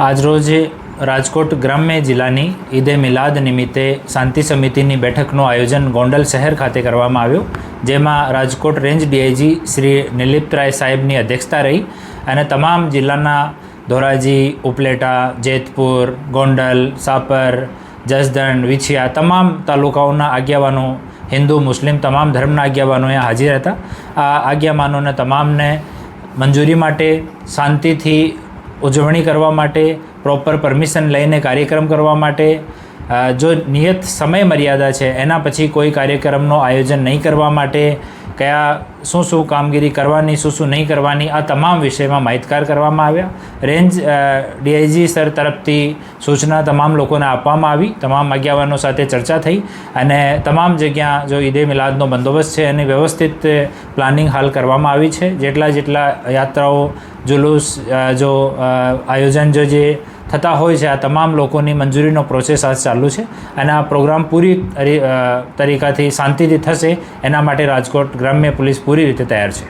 આજરોજ રાજકોટ ગ્રામ્ય જિલ્લાની ઈદે મિલાદ નિમિત્તે શાંતિ સમિતિની બેઠકનું આયોજન ગોંડલ શહેર ખાતે કરવામાં આવ્યું, જેમાં રાજકોટ રેન્જ ડીઆઈજી શ્રી નિલિપ્તરાય સાહેબની અધ્યક્ષતા રહી અને તમામ જિલ્લાના ધોરાજી, ઉપલેટા, જેતપુર, ગોંડલ, સાપર, જસદણ, વિછિયા તમામ તાલુકાઓના આગેવાનો, હિન્દુ મુસ્લિમ તમામ ધર્મના આગેવાનો અહીંયા હાજર હતા. આ આગેવાનોને તમામને મંજૂરી માટે, શાંતિથી ઉજવણી કરવા માટે, પ્રોપર પરમિશન લઈને કાર્યક્રમ કરવા માટે, જો નિયત સમય મર્યાદા છે એના પછી કોઈ કાર્યક્રમનું આયોજન નહીં કરવા માટે, શું કામગીરી કરવાની, શું નહીં કરવાની, આ તમામ વિષયમાં માહિતગાર કરવામાં આવ્યા. રેન્જ ડીઆઈજી સર તરફથી સૂચના તમામ લોકોને આપવામાં આવી. તમામ આગેવાનો સાથે ચર્ચા થઈ અને તમામ જગ્યા જો ઈદે મિલાદનો બંદોબસ્ત છે એની વ્યવસ્થિત પ્લાનિંગ હાલ કરવામાં આવી છે. જેટલા યાત્રાઓ, જુલુસ, આયોજન જે થતા હોય છે, આ તમામ લોકોની મંજૂરીનો પ્રોસેસ આજ ચાલુ છે અને આ પ્રોગ્રામ પૂરી તરીકાથી શાંતિથી થશે એના માટે રાજકોટ ગ્રામ્ય પોલીસ પૂરી રીતે તૈયાર છે.